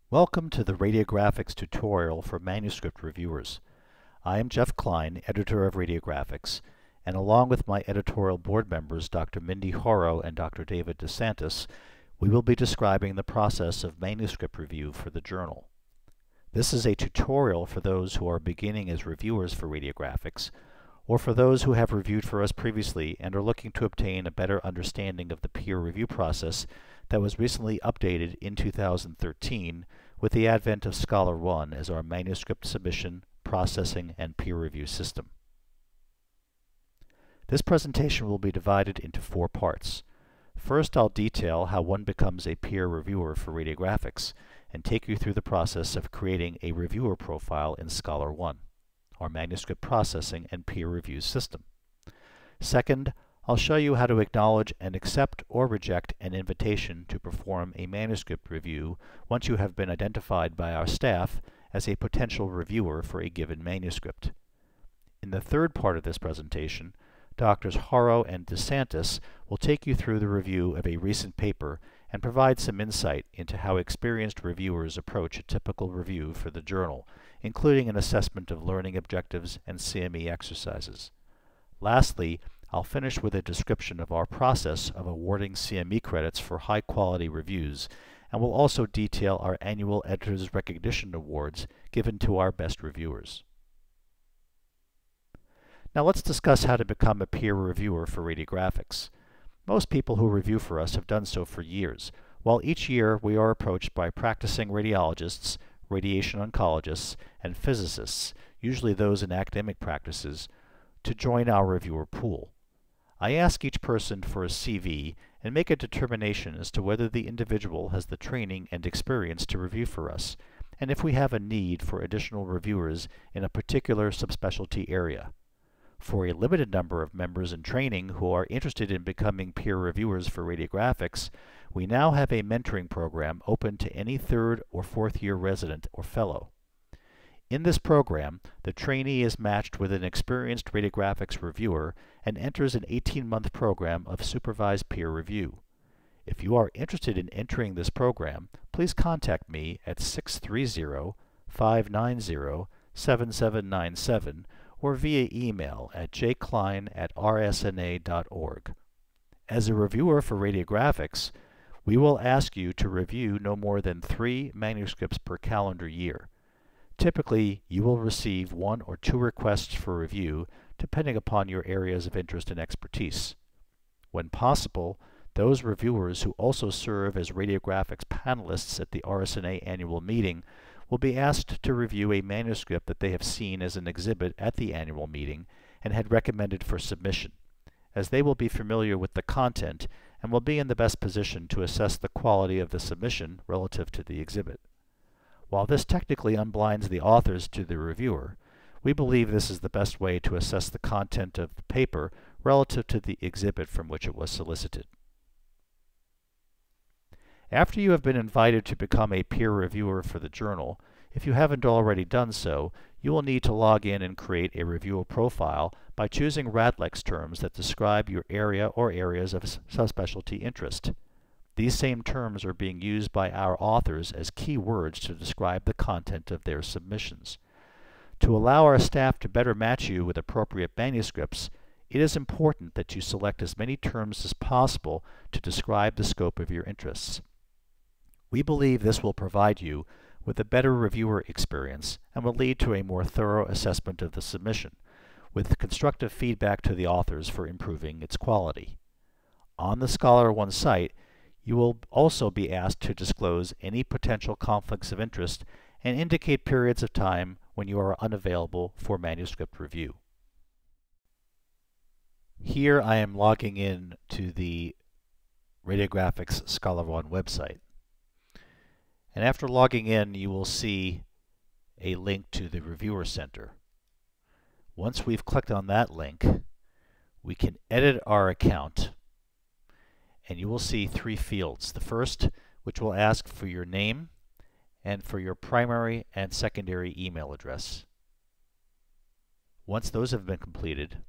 Welcome to the RadioGraphics tutorial for manuscript reviewers. I am Jeff Klein, editor of RadioGraphics, and along with my editorial board members Dr. Mindy Horo and Dr. David DeSantis, we will be describing the process of manuscript review for the journal. This is a tutorial for those who are beginning as reviewers for RadioGraphics, or for those who have reviewed for us previously and are looking to obtain a better understanding of the peer review process that was recently updated in 2013 with the advent of Scholar One as our manuscript submission, processing, and peer review system. This presentation will be divided into 4 parts. First, I'll detail how one becomes a peer reviewer for RadioGraphics and take you through the process of creating a reviewer profile in Scholar One, our manuscript processing and peer review system. Second, I'll show you how to acknowledge and accept or reject an invitation to perform a manuscript review once you have been identified by our staff as a potential reviewer for a given manuscript. In the third part of this presentation, Drs. Horo and DeSantis will take you through the review of a recent paper and provide some insight into how experienced reviewers approach a typical review for the journal, including an assessment of learning objectives and CME exercises. Lastly, I'll finish with a description of our process of awarding CME credits for high-quality reviews, and will also detail our annual Editor's Recognition Awards given to our best reviewers. Now let's discuss how to become a peer reviewer for RadioGraphics. Most people who review for us have done so for years, while each year we are approached by practicing radiologists, radiation oncologists, and physicists, usually those in academic practices, to join our reviewer pool. I ask each person for a CV and make a determination as to whether the individual has the training and experience to review for us, and if we have a need for additional reviewers in a particular subspecialty area. For a limited number of members in training who are interested in becoming peer reviewers for RadioGraphics, we now have a mentoring program open to any 3rd or 4th year resident or fellow. In this program, the trainee is matched with an experienced RadioGraphics reviewer and enters an 18-month program of supervised peer review. If you are interested in entering this program, please contact me at 630-590-7797 or via email at jklein@rsna.org. As a reviewer for RadioGraphics, we will ask you to review no more than 3 manuscripts per calendar year. Typically, you will receive 1 or 2 requests for review, depending upon your areas of interest and expertise. When possible, those reviewers who also serve as RadioGraphics panelists at the RSNA annual meeting will be asked to review a manuscript that they have seen as an exhibit at the annual meeting and had recommended for submission, as they will be familiar with the content and will be in the best position to assess the quality of the submission relative to the exhibit. While this technically unblinds the authors to the reviewer, we believe this is the best way to assess the content of the paper relative to the exhibit from which it was solicited. After you have been invited to become a peer reviewer for the journal, if you haven't already done so, you will need to log in and create a reviewer profile by choosing RadLex terms that describe your area or areas of subspecialty interest. These same terms are being used by our authors as key words to describe the content of their submissions. To allow our staff to better match you with appropriate manuscripts, it is important that you select as many terms as possible to describe the scope of your interests. We believe this will provide you with a better reviewer experience and will lead to a more thorough assessment of the submission, with constructive feedback to the authors for improving its quality. On the Scholar One site, you will also be asked to disclose any potential conflicts of interest and indicate periods of time when you are unavailable for manuscript review. Here I am logging in to the RadioGraphics Scholar One website. And after logging in, you will see a link to the Reviewer Center. Once we've clicked on that link, we can edit our account, and you will see 3 fields. The first, which will ask for your name and for your primary and secondary email address. Once those have been completed,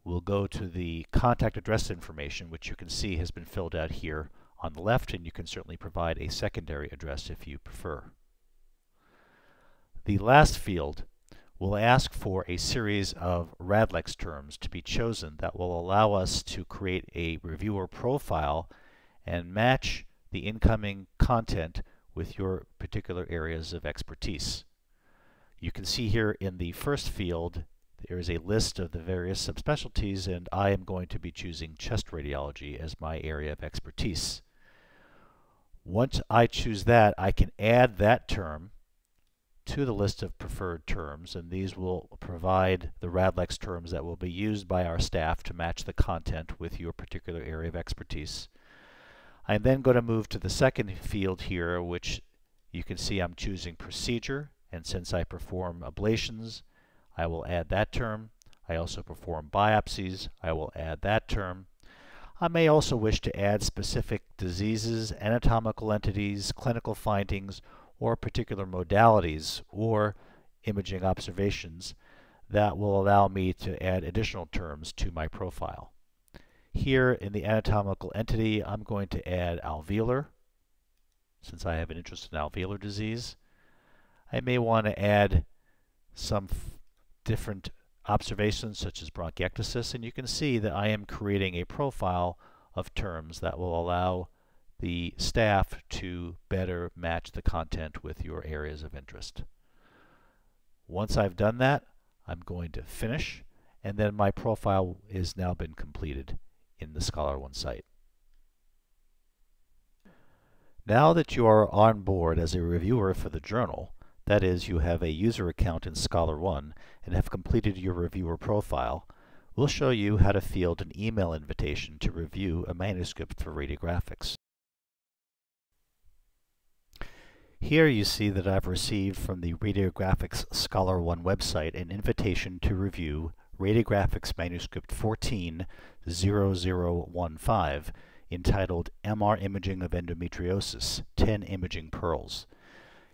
we'll go to the contact address information, which you can see has been filled out here on the left, and you can certainly provide a secondary address if you prefer. The last field will ask for a series of RadLex terms to be chosen that will allow us to create a reviewer profile and match the incoming content with your particular areas of expertise. You can see here in the first field there is a list of the various subspecialties, and I am going to be choosing chest radiology as my area of expertise. Once I choose that, I can add that term to the list of preferred terms, and these will provide the RadLex terms that will be used by our staff to match the content with your particular area of expertise. I'm then going to move to the second field here, which you can see I'm choosing procedure, and since I perform ablations, I will add that term. I also perform biopsies. I will add that term. I may also wish to add specific diseases, anatomical entities, clinical findings, or particular modalities or imaging observations that will allow me to add additional terms to my profile. Here in the anatomical entity, I'm going to add alveolar, since I have an interest in alveolar disease. I may want to add some different observations such as bronchiectasis, and you can see that I am creating a profile of terms that will allow the staff to better match the content with your areas of interest. Once I've done that, I'm going to finish, and then my profile has now been completed in the Scholar One site. Now that you are on board as a reviewer for the journal, that is, you have a user account in Scholar One and have completed your reviewer profile, we'll show you how to field an email invitation to review a manuscript for RadioGraphics. Here you see that I've received from the RadioGraphics Scholar One website an invitation to review RadioGraphics Manuscript 14-0015 entitled MR Imaging of Endometriosis, 10 Imaging Pearls.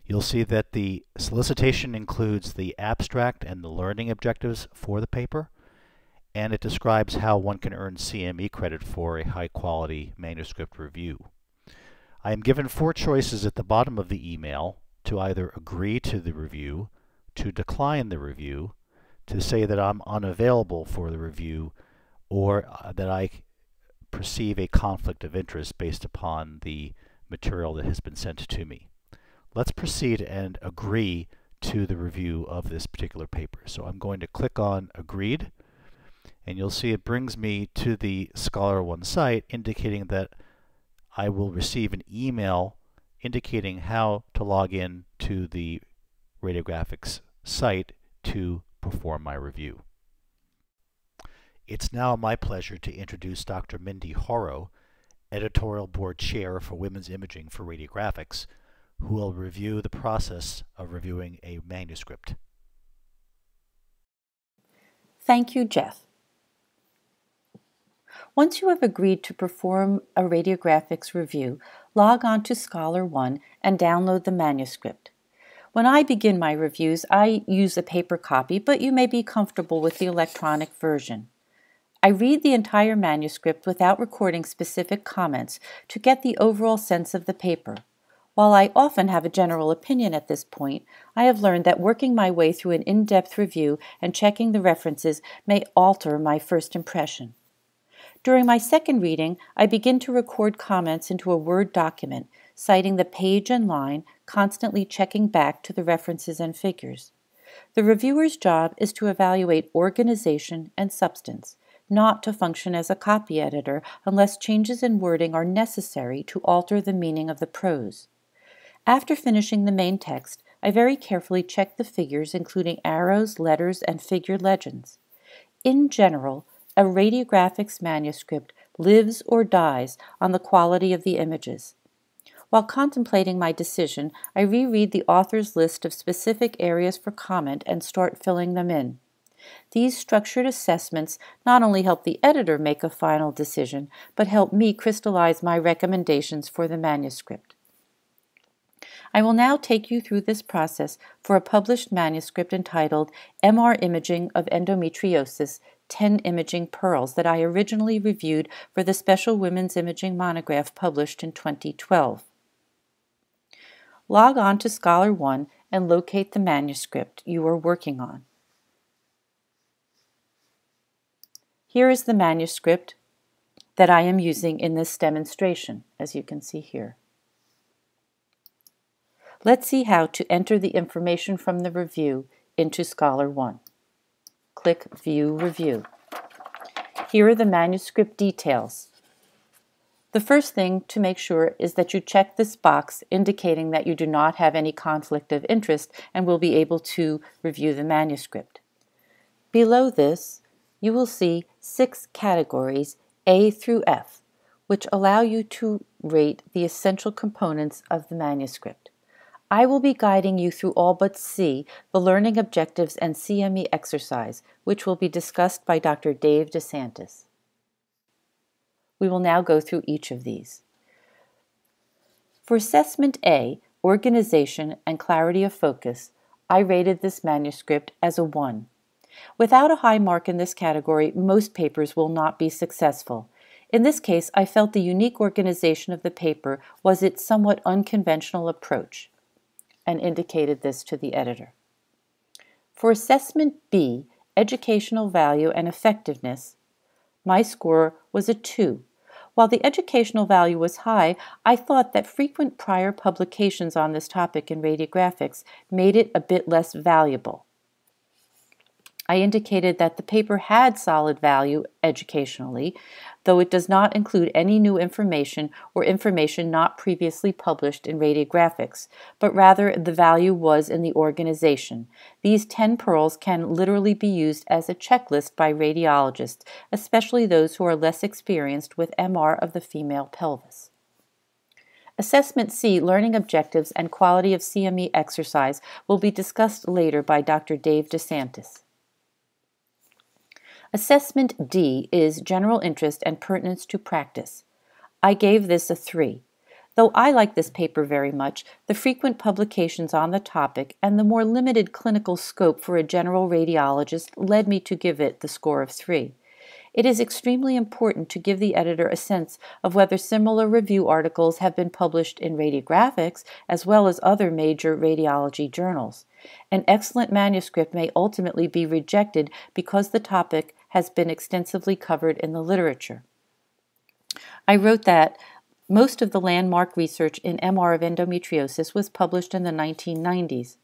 You'll see that the solicitation includes the abstract and the learning objectives for the paper, and it describes how one can earn CME credit for a high-quality manuscript review. I am given 4 choices at the bottom of the email to either agree to the review, to decline the review, to say that I'm unavailable for the review, or that I perceive a conflict of interest based upon the material that has been sent to me. Let's proceed and agree to the review of this particular paper. So I'm going to click on Agreed, and you'll see it brings me to the Scholar One site indicating that I will receive an email indicating how to log in to the RadioGraphics site to perform my review. It's now my pleasure to introduce Dr. Mindy Horrow, Editorial Board Chair for Women's Imaging for RadioGraphics, who will review the process of reviewing a manuscript. Thank you, Jeff. Once you have agreed to perform a RadioGraphics review, log on to Scholar One and download the manuscript. When I begin my reviews, I use a paper copy, but you may be comfortable with the electronic version. I read the entire manuscript without recording specific comments to get the overall sense of the paper. While I often have a general opinion at this point, I have learned that working my way through an in-depth review and checking the references may alter my first impression. During my second reading, I begin to record comments into a Word document, citing the page and line, constantly checking back to the references and figures. The reviewer's job is to evaluate organization and substance, not to function as a copy editor unless changes in wording are necessary to alter the meaning of the prose. After finishing the main text, I very carefully check the figures, including arrows, letters, and figure legends. In general, a RadioGraphics manuscript lives or dies on the quality of the images. While contemplating my decision, I reread the author's list of specific areas for comment and start filling them in. These structured assessments not only help the editor make a final decision, but help me crystallize my recommendations for the manuscript. I will now take you through this process for a published manuscript entitled MR Imaging of Endometriosis, 10 imaging pearls that I originally reviewed for the Special Women's Imaging monograph published in 2012. Log on to Scholar One and locate the manuscript you are working on. Here is the manuscript that I am using in this demonstration, as you can see here. Let's see how to enter the information from the review into Scholar One. Click View Review. Here are the manuscript details. The first thing to make sure is that you check this box indicating that you do not have any conflict of interest and will be able to review the manuscript. Below this, you will see 6 categories, A through F, which allow you to rate the essential components of the manuscript. I will be guiding you through all but C, the learning objectives and CME exercise, which will be discussed by Dr. Dave DeSantis. We will now go through each of these. For Assessment A, Organization and Clarity of Focus, I rated this manuscript as a 1. Without a high mark in this category, most papers will not be successful. In this case, I felt the unique organization of the paper was its somewhat unconventional approach, and indicated this to the editor. For Assessment B, Educational Value and Effectiveness, my score was a 2. While the educational value was high, I thought that frequent prior publications on this topic in radiographics made it a bit less valuable. I indicated that the paper had solid value educationally, though it does not include any new information or information not previously published in radiographics, but rather the value was in the organization. These 10 pearls can literally be used as a checklist by radiologists, especially those who are less experienced with MR of the female pelvis. Assessment C, Learning Objectives and Quality of CME Exercise, will be discussed later by Dr. Dave DeSantis. Assessment D is General Interest and Pertinence to Practice. I gave this a 3. Though I like this paper very much, the frequent publications on the topic and the more limited clinical scope for a general radiologist led me to give it the score of 3. It is extremely important to give the editor a sense of whether similar review articles have been published in Radiographics as well as other major radiology journals. An excellent manuscript may ultimately be rejected because the topic has been extensively covered in the literature. I wrote that most of the landmark research in MR of endometriosis was published in the 1990s.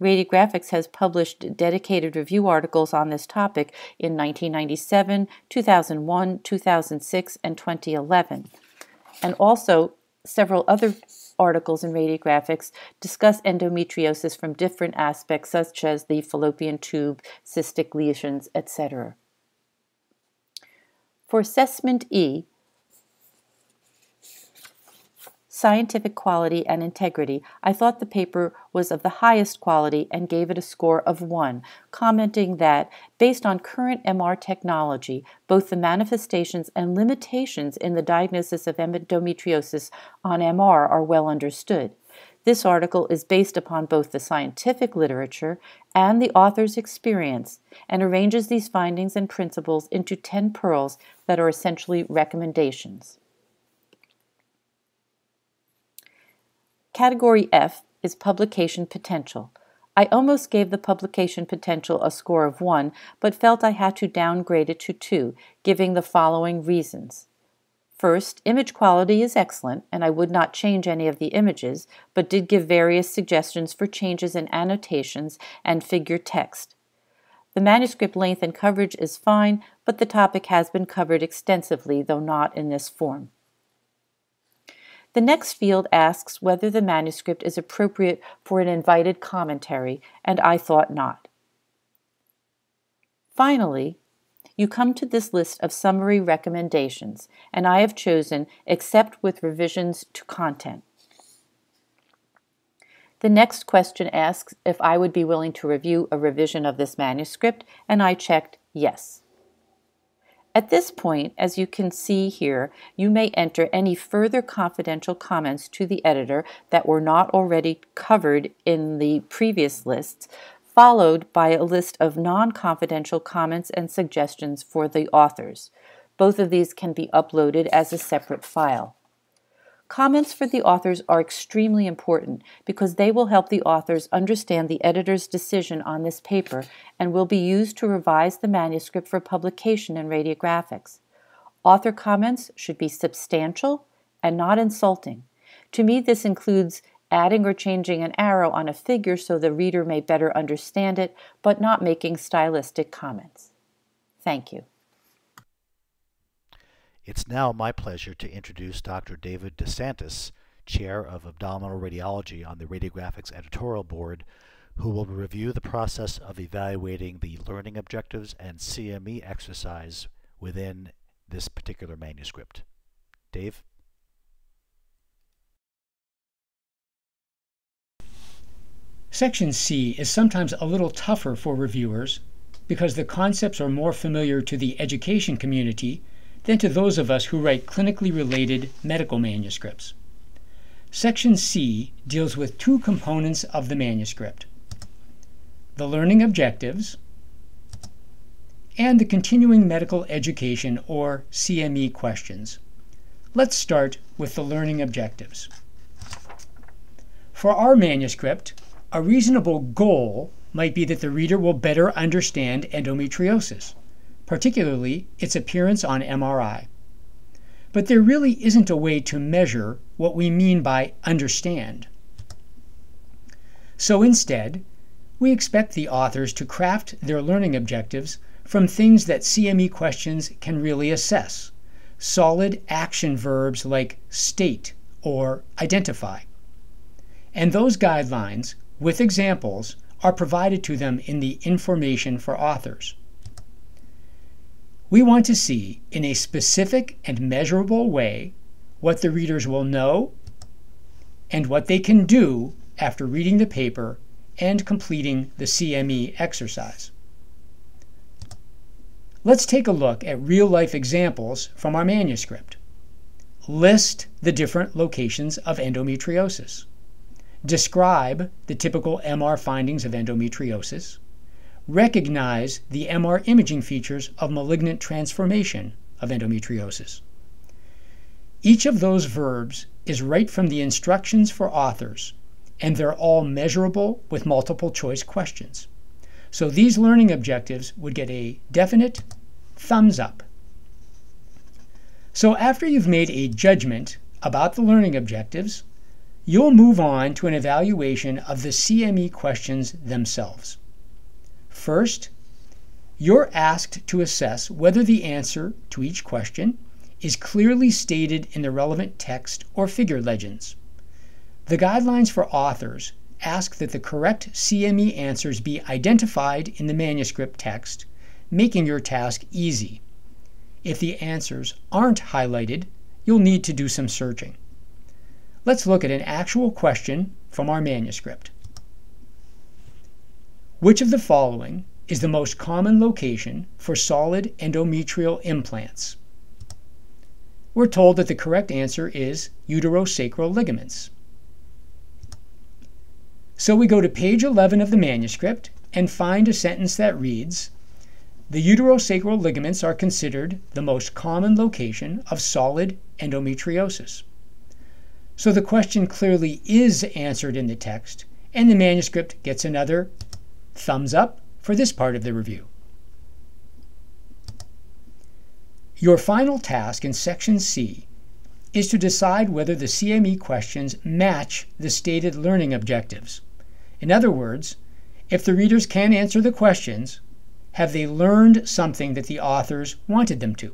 Radiographics has published dedicated review articles on this topic in 1997, 2001, 2006, and 2011. And also, several other articles in Radiographics discuss endometriosis from different aspects, such as the fallopian tube, cystic lesions, etc. For Assessment E, Scientific Quality and Integrity, I thought the paper was of the highest quality and gave it a score of 1, commenting that, based on current MR technology, both the manifestations and limitations in the diagnosis of endometriosis on MR are well understood. This article is based upon both the scientific literature and the author's experience and arranges these findings and principles into 10 pearls that are essentially recommendations. Category F is Publication Potential. I almost gave the publication potential a score of 1, but felt I had to downgrade it to 2, giving the following reasons. First, image quality is excellent, and I would not change any of the images, but did give various suggestions for changes in annotations and figure text. The manuscript length and coverage is fine, but the topic has been covered extensively, though not in this form. The next field asks whether the manuscript is appropriate for an invited commentary, and I thought not. Finally, you come to this list of summary recommendations, and I have chosen Accept with revisions to content. The next question asks if I would be willing to review a revision of this manuscript, and I checked yes. At this point, as you can see here, you may enter any further confidential comments to the editor that were not already covered in the previous lists followed by a list of non-confidential comments and suggestions for the authors. Both of these can be uploaded as a separate file. Comments for the authors are extremely important because they will help the authors understand the editor's decision on this paper and will be used to revise the manuscript for publication in Radiographics. Author comments should be substantial and not insulting. To me, this includes adding or changing an arrow on a figure so the reader may better understand it, but not making stylistic comments. Thank you. It's now my pleasure to introduce Dr. David DeSantis, Chair of Abdominal Radiology on the Radiographics Editorial Board, who will review the process of evaluating the learning objectives and CME exercise within this particular manuscript. Dave? Section C is sometimes a little tougher for reviewers because the concepts are more familiar to the education community than to those of us who write clinically related medical manuscripts. Section C deals with two components of the manuscript: the learning objectives and the continuing medical education or CME questions. Let's start with the learning objectives. For our manuscript, a reasonable goal might be that the reader will better understand endometriosis, particularly its appearance on MRI. But there really isn't a way to measure what we mean by understand. So instead, we expect the authors to craft their learning objectives from things that CME questions can really assess, solid action verbs like state or identify. And those guidelines, with examples, are provided to them in the information for authors. We want to see, in a specific and measurable way, what the readers will know and what they can do after reading the paper and completing the CME exercise. Let's take a look at real-life examples from our manuscript. List the different locations of endometriosis. Describe the typical MR findings of endometriosis. Recognize the MR imaging features of malignant transformation of endometriosis. Each of those verbs is right from the instructions for authors, and they're all measurable with multiple choice questions. So these learning objectives would get a definite thumbs up. So after you've made a judgment about the learning objectives, you'll move on to an evaluation of the CME questions themselves. First, you're asked to assess whether the answer to each question is clearly stated in the relevant text or figure legends. The guidelines for authors ask that the correct CME answers be identified in the manuscript text, making your task easy. If the answers aren't highlighted, you'll need to do some searching. Let's look at an actual question from our manuscript. Which of the following is the most common location for solid endometrial implants? We're told that the correct answer is uterosacral ligaments. So we go to page 11 of the manuscript and find a sentence that reads, "The uterosacral ligaments are considered the most common location of solid endometriosis." So the question clearly is answered in the text, and the manuscript gets another thumbs up for this part of the review. Your final task in Section C is to decide whether the CME questions match the stated learning objectives. In other words, if the readers can answer the questions, have they learned something that the authors wanted them to?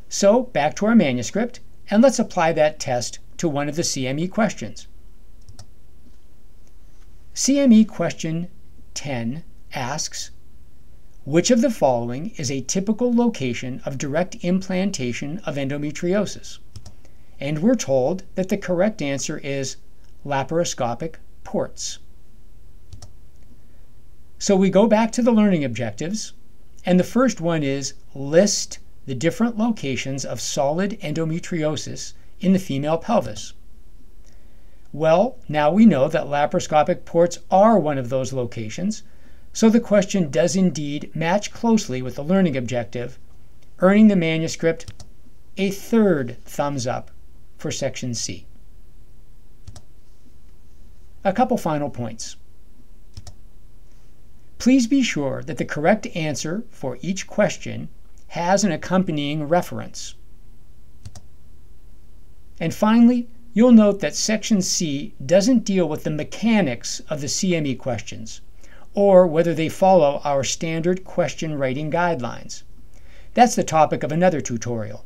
So back to our manuscript, and let's apply that test to one of the CME questions. CME question 10 asks, which of the following is a typical location of direct implantation of endometriosis? And we're told that the correct answer is laparoscopic ports. So we go back to the learning objectives, and the first one is list the different locations of solid endometriosis in the female pelvis. Well, now we know that laparoscopic ports are one of those locations, so the question does indeed match closely with the learning objective, earning the manuscript a third thumbs up for Section C. A couple final points. Please be sure that the correct answer for each question has an accompanying reference. And finally, you'll note that Section C doesn't deal with the mechanics of the CME questions, or whether they follow our standard question writing guidelines. That's the topic of another tutorial.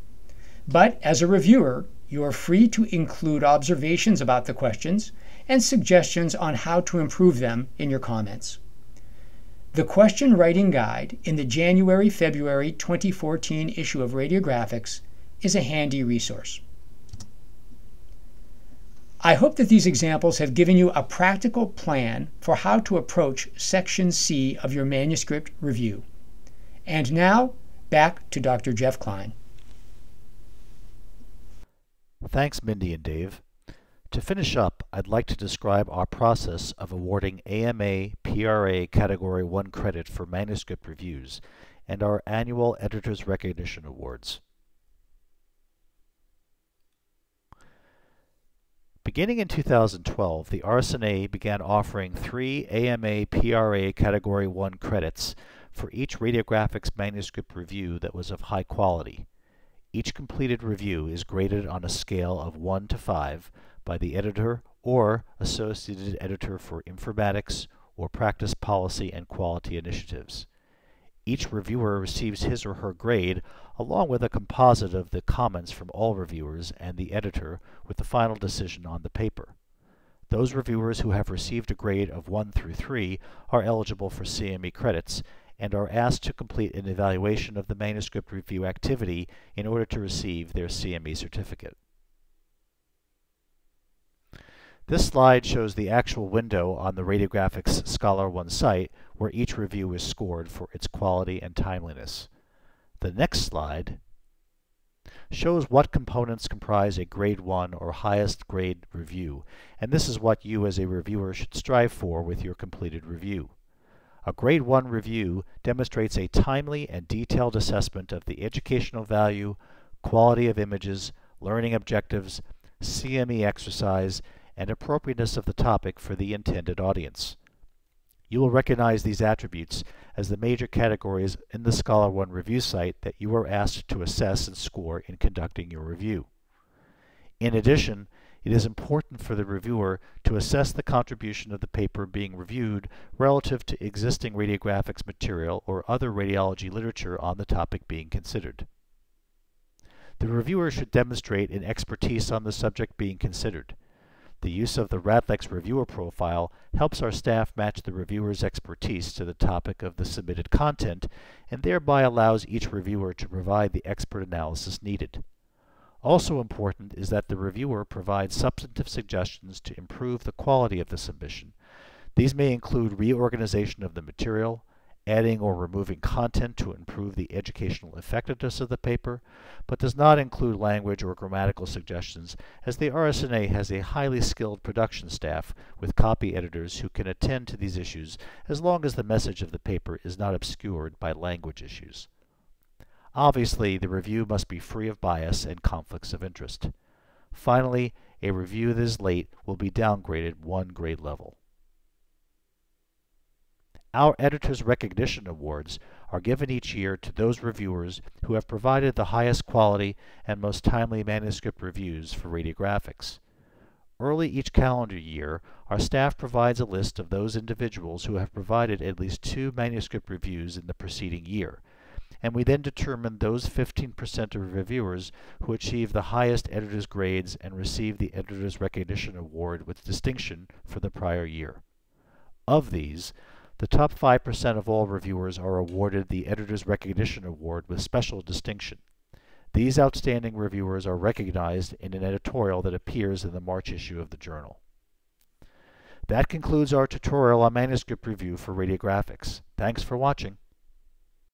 But as a reviewer, you are free to include observations about the questions and suggestions on how to improve them in your comments. The question writing guide in the January-February 2014 issue of RadioGraphics is a handy resource. I hope that these examples have given you a practical plan for how to approach Section C of your manuscript review. And now, back to Dr. Jeff Klein. Thanks, Mindy and Dave. To finish up, I'd like to describe our process of awarding AMA PRA Category 1 credit for manuscript reviews and our annual Editor's Recognition Awards. Beginning in 2012, the RSNA began offering 3 AMA PRA Category 1 credits for each radiographics manuscript review that was of high quality. Each completed review is graded on a scale of 1 to 5 by the editor or associated editor for informatics or practice policy and quality initiatives. Each reviewer receives his or her grade along with a composite of the comments from all reviewers and the editor with the final decision on the paper. Those reviewers who have received a grade of 1 through 3 are eligible for CME credits and are asked to complete an evaluation of the manuscript review activity in order to receive their CME certificate. This slide shows the actual window on the RadioGraphics Scholar One site where each review is scored for its quality and timeliness. The next slide shows what components comprise a grade 1 or highest grade review, and this is what you as a reviewer should strive for with your completed review. A grade 1 review demonstrates a timely and detailed assessment of the educational value, quality of images, learning objectives, CME exercise, and appropriateness of the topic for the intended audience. You will recognize these attributes as the major categories in the Scholar One review site that you are asked to assess and score in conducting your review. In addition, it is important for the reviewer to assess the contribution of the paper being reviewed relative to existing radiographics material or other radiology literature on the topic being considered. The reviewer should demonstrate an expertise on the subject being considered. The use of the RadLex reviewer profile helps our staff match the reviewer's expertise to the topic of the submitted content and thereby allows each reviewer to provide the expert analysis needed. Also important is that the reviewer provides substantive suggestions to improve the quality of the submission. These may include reorganization of the material, adding or removing content to improve the educational effectiveness of the paper, but does not include language or grammatical suggestions, as the RSNA has a highly skilled production staff with copy editors who can attend to these issues as long as the message of the paper is not obscured by language issues. Obviously, the review must be free of bias and conflicts of interest. Finally, a review that is late will be downgraded 1 grade level. Our Editor's Recognition Awards are given each year to those reviewers who have provided the highest quality and most timely manuscript reviews for radiographics. Early each calendar year, our staff provides a list of those individuals who have provided at least 2 manuscript reviews in the preceding year, and we then determine those 15% of reviewers who achieve the highest editor's grades and receive the Editor's Recognition Award with distinction for the prior year. Of these, the top 5% of all reviewers are awarded the Editor's Recognition Award with special distinction. These outstanding reviewers are recognized in an editorial that appears in the March issue of the journal. That concludes our tutorial on manuscript review for radiographics. Thanks for watching.